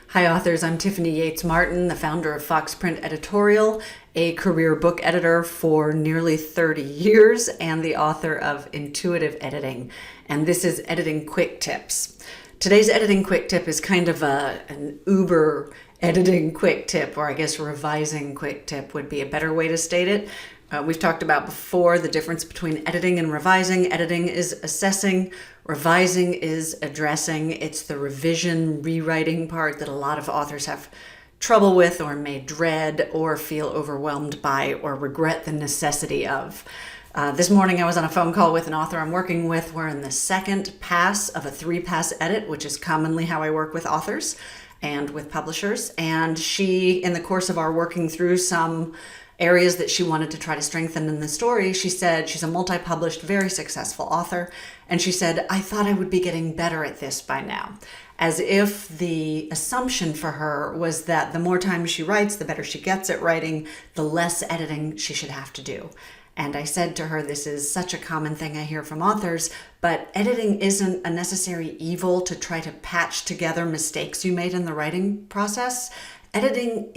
Hi authors, I'm Tiffany Yates Martin, the founder of Fox Print Editorial, a career book editor for nearly 30 years, and the author of Intuitive Editing. And this is Editing Quick Tips. Today's Editing Quick Tip is kind of an Uber editing quick tip, or I guess revising quick tip would be a better way to state it. We've talked about before the difference between editing and revising. Editing is assessing, revising is addressing. It's the revision, rewriting part that a lot of authors have trouble with or may dread or feel overwhelmed by or regret the necessity of. This morning I was on a phone call with an author I'm working with. We're in the second pass of a 3-pass edit, which is commonly how I work with authors and with publishers. And she, in the course of our working through some areas that she wanted to try to strengthen in the story, she said she's a multi-published, very successful author. And she said, I thought I would be getting better at this by now. As if the assumption for her was that the more time she writes, the better she gets at writing, the less editing she should have to do. And I said to her, this is such a common thing I hear from authors, but editing isn't a necessary evil to try to patch together mistakes you made in the writing process. Editing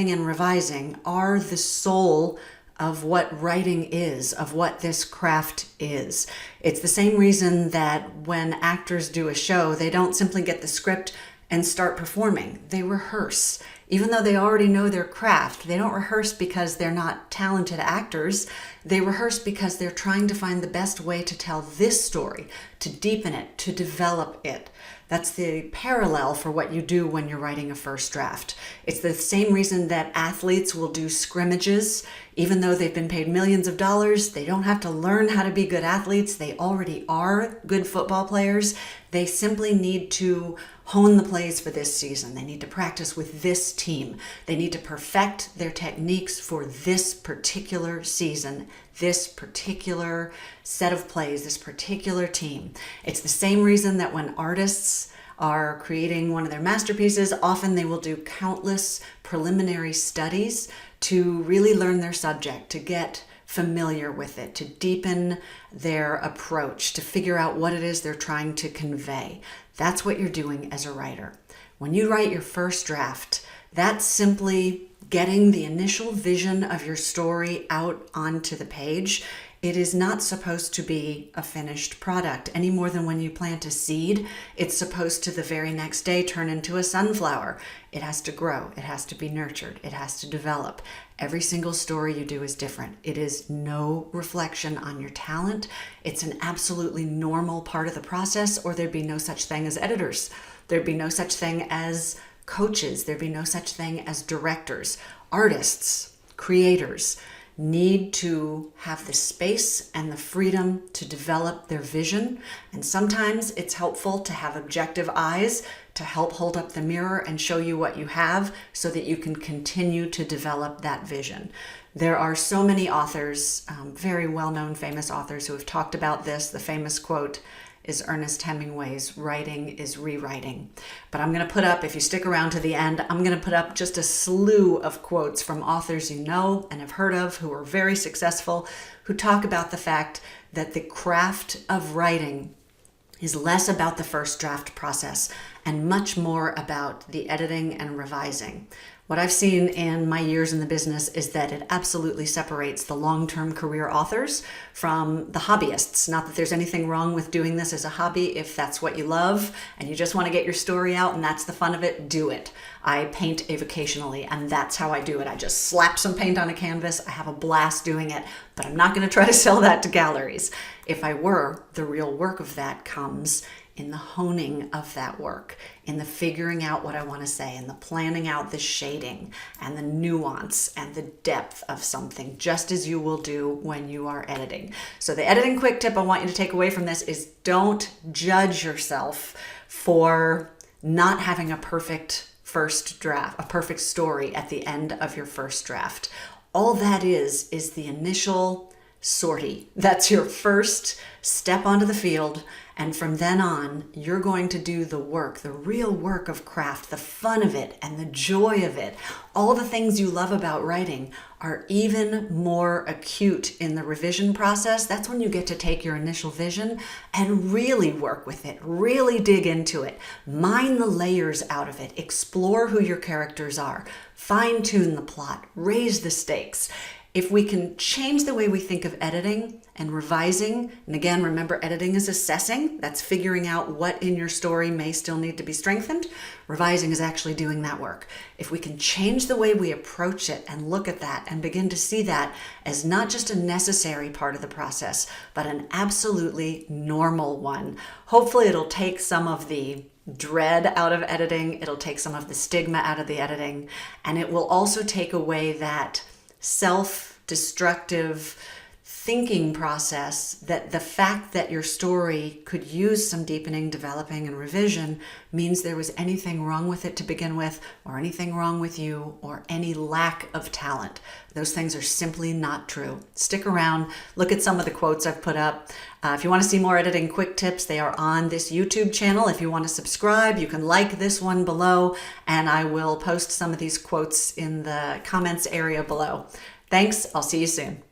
and revising are the soul of what writing is, of what this craft is. It's the same reason that when actors do a show, they don't simply get the script and start performing. They rehearse. Even though they already know their craft, they don't rehearse because they're not talented actors. They rehearse because they're trying to find the best way to tell this story, to deepen it, to develop it. That's the parallel for what you do when you're writing a first draft. It's the same reason that athletes will do scrimmages. Even though they've been paid millions of dollars, they don't have to learn how to be good athletes. They already are good football players. They simply need to hone the plays for this season. They need to practice with this team. They need to perfect their techniques for this particular season, this particular set of plays, this particular team. It's the same reason that when artists are creating one of their masterpieces, often they will do countless preliminary studies to really learn their subject, to get familiar with it, to deepen their approach, to figure out what it is they're trying to convey. That's what you're doing as a writer. When you write your first draft, that's simply getting the initial vision of your story out onto the page. It is not supposed to be a finished product any more than when you plant a seed. It's supposed to the very next day turn into a sunflower. It has to grow. It has to be nurtured. It has to develop. Every single story you do is different. It is no reflection on your talent. It's an absolutely normal part of the process, or there'd be no such thing as editors. There'd be no such thing as coaches. There'd be no such thing as directors. Artists, creators need to have the space and the freedom to develop their vision. And sometimes it's helpful to have objective eyes to help hold up the mirror and show you what you have so that you can continue to develop that vision. There are so many authors, very well-known famous authors who have talked about this. The famous quote is Ernest Hemingway's, "Writing is rewriting." But I'm going to put up, if you stick around to the end, I'm going to put up just a slew of quotes from authors you know and have heard of who are very successful, who talk about the fact that the craft of writing is less about the first draft process and much more about the editing and revising. What I've seen in my years in the business is that it absolutely separates the long-term career authors from the hobbyists. Not that there's anything wrong with doing this as a hobby. If that's what you love and you just want to get your story out and that's the fun of it, do it. I paint avocationally and that's how I do it. I just slap some paint on a canvas. I have a blast doing it, but I'm not going to try to sell that to galleries. If I were, the real work of that comes in the honing of that work, in the figuring out what I want to say, in the planning out the shading and the nuance and the depth of something, just as you will do when you are editing. So the editing quick tip I want you to take away from this is don't judge yourself for not having a perfect first draft, a perfect story at the end of your first draft. All that is the initial sortie. That's your first step onto the field. And from then on, you're going to do the work, the real work of craft, the fun of it and the joy of it. All the things you love about writing are even more acute in the revision process. That's when you get to take your initial vision and really work with it, really dig into it, mine the layers out of it, explore who your characters are, fine-tune the plot, raise the stakes. If we can change the way we think of editing and revising, and again, remember, editing is assessing. That's figuring out what in your story may still need to be strengthened. Revising is actually doing that work. If we can change the way we approach it and look at that and begin to see that as not just a necessary part of the process, but an absolutely normal one, hopefully it'll take some of the dread out of editing. It'll take some of the stigma out of the editing, and it will also take away that self-destructive thinking process that the fact that your story could use some deepening, developing, and revision means there was anything wrong with it to begin with, or anything wrong with you, or any lack of talent. Those things are simply not true. Stick around, look at some of the quotes I've put up. If you want to see more editing quick tips, they are on this YouTube channel. If you want to subscribe, you can like this one below, and I will post some of these quotes in the comments area below. Thanks, I'll see you soon.